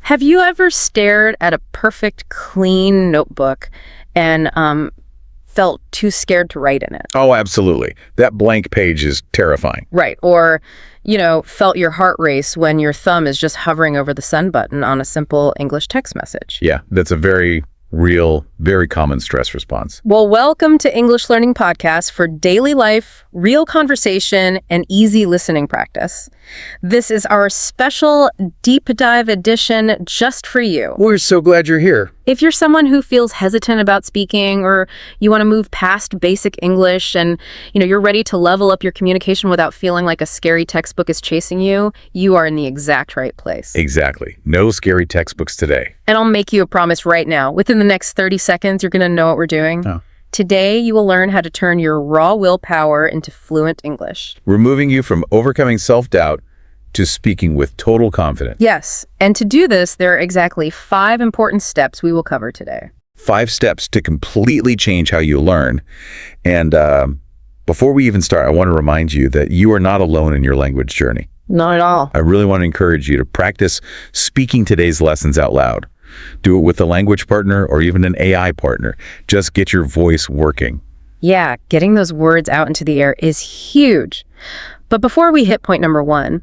Have you ever stared at a perfect, clean notebook and felt too scared to write in it? Oh, absolutely. That blank page is terrifying. Right. Or, felt your heart race when your thumb is just hovering over the send button on a simple English text message. Yeah, that's a very real, very common stress response. Well, welcome to English Learning Podcast for daily life, real conversation, and easy listening practice. This is our special deep dive edition just for you. We're so glad you're here. If you're someone who feels hesitant about speaking, or you want to move past basic English and, you're ready to level up your communication without feeling like a scary textbook is chasing you, you are in the exact right place. Exactly. No scary textbooks today. And I'll make you a promise right now. Within the next 30 seconds, you're going to know what we're doing. Oh. Today, you will learn how to turn your raw willpower into fluent English. Removing you from overcoming self-doubt to speaking with total confidence. Yes, and to do this, there are exactly 5 important steps we will cover today. 5 steps to completely change how you learn. And before we even start, I want to remind you that you are not alone in your language journey. Not at all. I really want to encourage you to practice speaking today's lessons out loud. Do it with a language partner or even an AI partner. Just get your voice working. Yeah, getting those words out into the air is huge. But before we hit point number 1,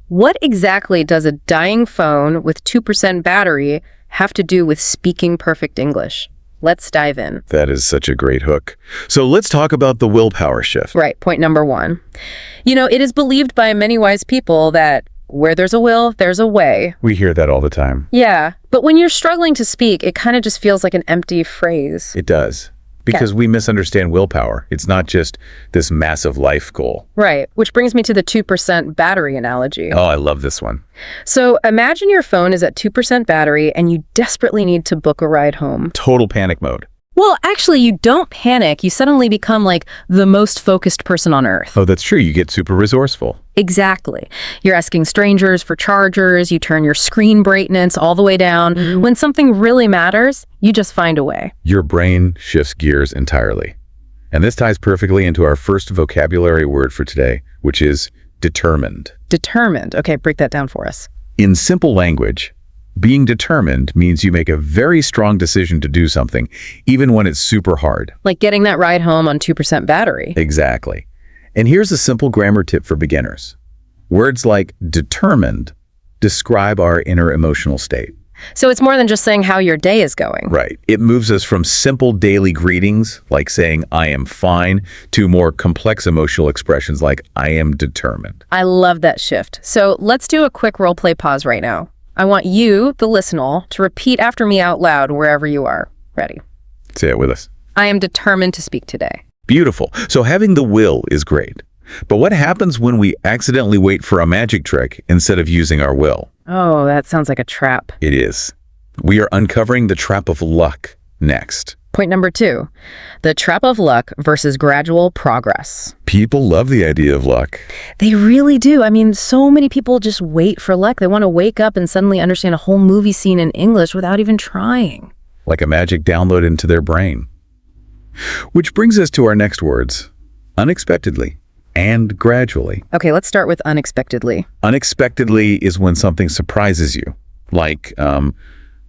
what exactly does a dying phone with 2% battery have to do with speaking perfect English? Let's dive in. That is such a great hook. So let's talk about the willpower shift. Right, point number 1. It is believed by many wise people that where there's a will, there's a way. We hear that all the time. Yeah, but when you're struggling to speak, it kind of just feels like an empty phrase. It does. Because we misunderstand willpower. It's not just this massive life goal. Right, which brings me to the 2% battery analogy. Oh, I love this one. So imagine your phone is at 2% battery and you desperately need to book a ride home. Total panic mode. Well, actually, you don't panic. You suddenly become like the most focused person on earth. Oh, that's true. You get super resourceful. Exactly. You're asking strangers for chargers. You turn your screen brightness all the way down. Mm-hmm. When something really matters, you just find a way. Your brain shifts gears entirely. And this ties perfectly into our first vocabulary word for today, which is determined. Determined. Okay, break that down for us. In simple language, being determined means you make a very strong decision to do something, even when it's super hard. Like getting that ride home on 2% battery. Exactly. And here's a simple grammar tip for beginners. Words like determined describe our inner emotional state. So it's more than just saying how your day is going. Right. It moves us from simple daily greetings, like saying, I am fine, to more complex emotional expressions like, I am determined. I love that shift. So let's do a quick role play pause right now. I want you, the listener, to repeat after me out loud wherever you are. Ready? Say it with us. I am determined to speak today. Beautiful. So having the will is great. But what happens when we accidentally wait for a magic trick instead of using our will? Oh, that sounds like a trap. It is. We are uncovering the trap of luck next. Point number 2, the trap of luck versus gradual progress. People love the idea of luck. They really do. I mean, so many people just wait for luck. They want to wake up and suddenly understand a whole movie scene in English without even trying. Like a magic download into their brain. Which brings us to our next words, unexpectedly and gradually. Okay, let's start with unexpectedly. Unexpectedly is when something surprises you, like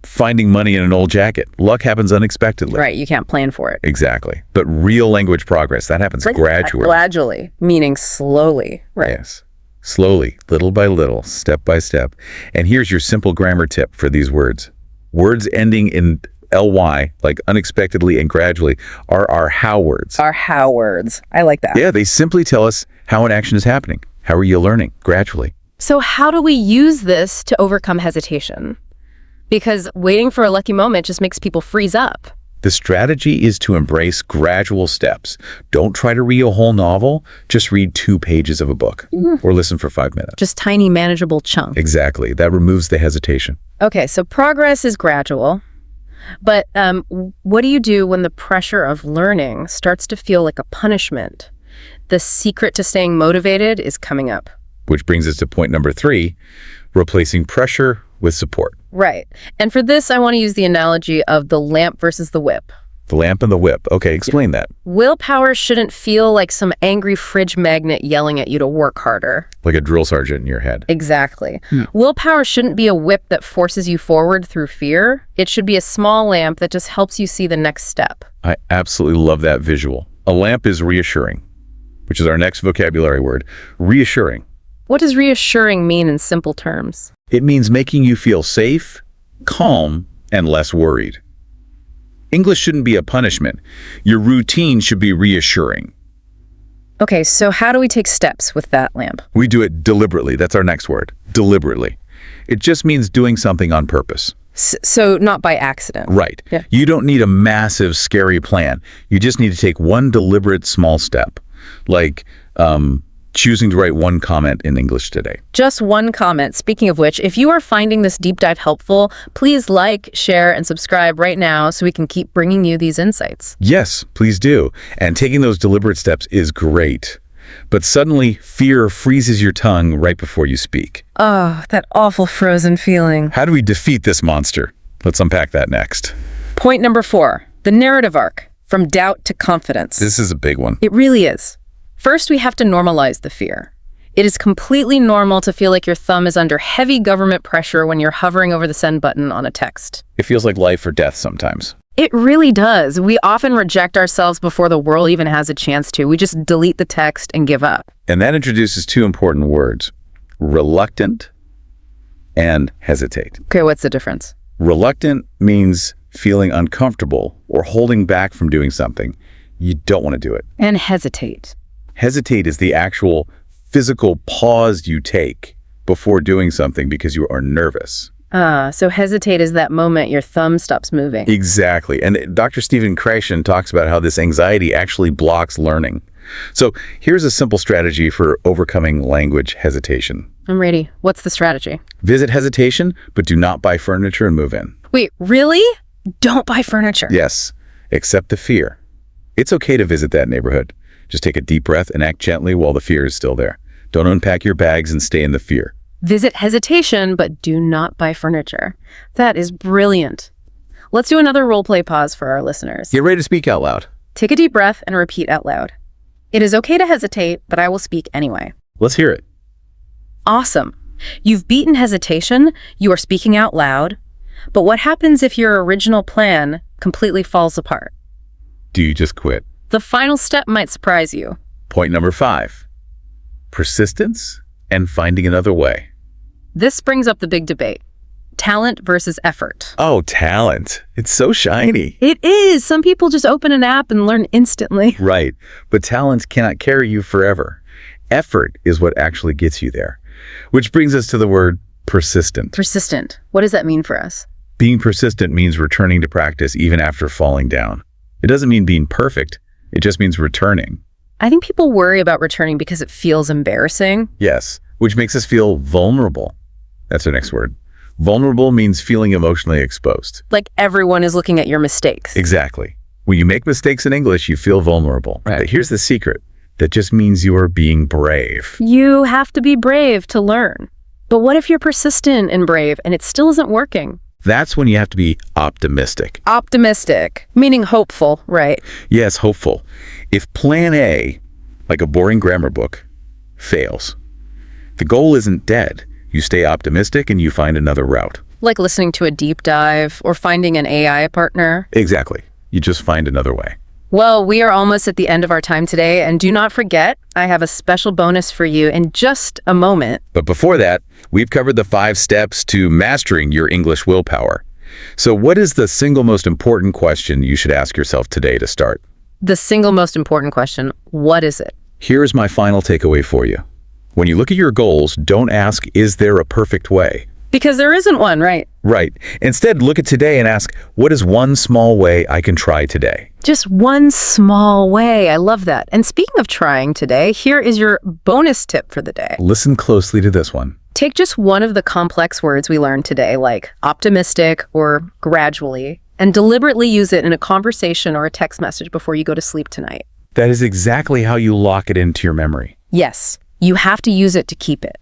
finding money in an old jacket. Luck happens unexpectedly. Right, you can't plan for it. Exactly. But real language progress, that happens gradually. Gradually, meaning slowly. Right. Yes. Slowly, little by little, step by step. And here's your simple grammar tip for these words. Words ending in ly, like unexpectedly and gradually, are our how words. Our how words. I like that. Yeah, they simply tell us how an action is happening. How are you learning? Gradually. So how do we use this to overcome hesitation? Because waiting for a lucky moment just makes people freeze up. The strategy is to embrace gradual steps. Don't try to read a whole novel. Just read 2 pages of a book or listen for 5 minutes. Just tiny, manageable chunks. Exactly. That removes the hesitation. Okay, so progress is gradual. But what do you do when the pressure of learning starts to feel like a punishment? The secret to staying motivated is coming up. Which brings us to point number 3, replacing pressure with support. Right. And for this, I want to use the analogy of the lamp versus the whip. The lamp and the whip. Okay, explain that. Willpower shouldn't feel like some angry fridge magnet yelling at you to work harder. Like a drill sergeant in your head. Exactly. Willpower shouldn't be a whip that forces you forward through fear. It should be a small lamp that just helps you see the next step. I absolutely love that visual. A lamp is reassuring, which is our next vocabulary word. Reassuring. What does reassuring mean in simple terms? It means making you feel safe, calm, and less worried. English shouldn't be a punishment. Your routine should be reassuring. Okay, so how do we take steps with that lamp? We do it deliberately. That's our next word. Deliberately. It just means doing something on purpose. So not by accident. Right. Yeah. You don't need a massive, scary plan. You just need to take one deliberate small step, like choosing to write one comment in English today. Just one comment. Speaking of which, if you are finding this deep dive helpful, please like, share, and subscribe right now so we can keep bringing you these insights. Yes, please do. And taking those deliberate steps is great. But suddenly, fear freezes your tongue right before you speak. Oh, that awful frozen feeling. How do we defeat this monster? Let's unpack that next. Point number 4, the narrative arc, from doubt to confidence. This is a big one. It really is. First, we have to normalize the fear. It is completely normal to feel like your thumb is under heavy government pressure when you're hovering over the send button on a text. It feels like life or death sometimes. It really does. We often reject ourselves before the world even has a chance to. We just delete the text and give up. And that introduces two important words, reluctant and hesitate. Okay, what's the difference? Reluctant means feeling uncomfortable or holding back from doing something. You don't want to do it. And hesitate. Hesitate is the actual physical pause you take before doing something because you are nervous. So hesitate is that moment your thumb stops moving. Exactly. And Dr. Stephen Kreischen talks about how this anxiety actually blocks learning. So here's a simple strategy for overcoming language hesitation. I'm ready. What's the strategy? Visit hesitation, but do not buy furniture and move in. Wait, really? Don't buy furniture. Yes, accept the fear. It's okay to visit that neighborhood. Just take a deep breath and act gently while the fear is still there. Don't unpack your bags and stay in the fear. Visit hesitation, but do not buy furniture. That is brilliant. Let's do another role play pause for our listeners. Get ready to speak out loud. Take a deep breath and repeat out loud. It is okay to hesitate, but I will speak anyway. Let's hear it. Awesome. You've beaten hesitation. You are speaking out loud. But what happens if your original plan completely falls apart? Do you just quit? The final step might surprise you. Point number 5, persistence and finding another way. This brings up the big debate. Talent versus effort. Oh, talent. It's so shiny. It is. Some people just open an app and learn instantly. Right. But talent cannot carry you forever. Effort is what actually gets you there. Which brings us to the word persistent. Persistent. What does that mean for us? Being persistent means returning to practice even after falling down. It doesn't mean being perfect. It just means returning. I think people worry about returning because it feels embarrassing. Yes, which makes us feel vulnerable. That's our next word. Vulnerable means feeling emotionally exposed. Like everyone is looking at your mistakes. Exactly. When you make mistakes in English, you feel vulnerable. Right. But here's the secret. That just means you are being brave. You have to be brave to learn. But what if you're persistent and brave and it still isn't working? That's when you have to be optimistic. Optimistic, meaning hopeful, right? Yes, hopeful. If plan A, like a boring grammar book, fails, the goal isn't dead. You stay optimistic and you find another route. Like listening to a deep dive or finding an AI partner. Exactly. You just find another way. Well, we are almost at the end of our time today, and do not forget, I have a special bonus for you in just a moment. But before that, we've covered the 5 steps to mastering your English willpower. So what is the single most important question you should ask yourself today to start? The single most important question, what is it? Here's my final takeaway for you. When you look at your goals, don't ask, is there a perfect way? Because there isn't one, right? Right. Instead, look at today and ask, what is one small way I can try today? Just one small way. I love that. And speaking of trying today, here is your bonus tip for the day. Listen closely to this one. Take just one of the complex words we learned today, like optimistic or gradually, and deliberately use it in a conversation or a text message before you go to sleep tonight. That is exactly how you lock it into your memory. Yes, you have to use it to keep it.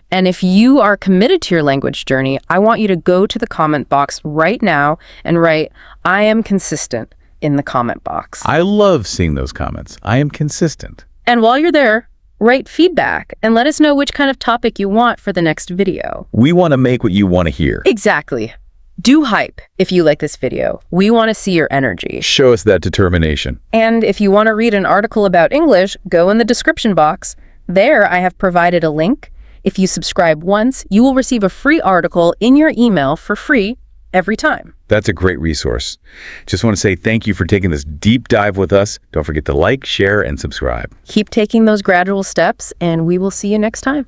And if you are committed to your language journey, I want you to go to the comment box right now and write, I am consistent, in the comment box. I love seeing those comments. I am consistent. And while you're there, write feedback and let us know which kind of topic you want for the next video. We want to make what you want to hear. Exactly. Do hype if you like this video. We want to see your energy. Show us that determination. And if you want to read an article about English, go in the description box. There, I have provided a link. If you subscribe once, you will receive a free article in your email for free every time. That's a great resource. Just want to say thank you for taking this deep dive with us. Don't forget to like, share, and subscribe. Keep taking those gradual steps, and we will see you next time.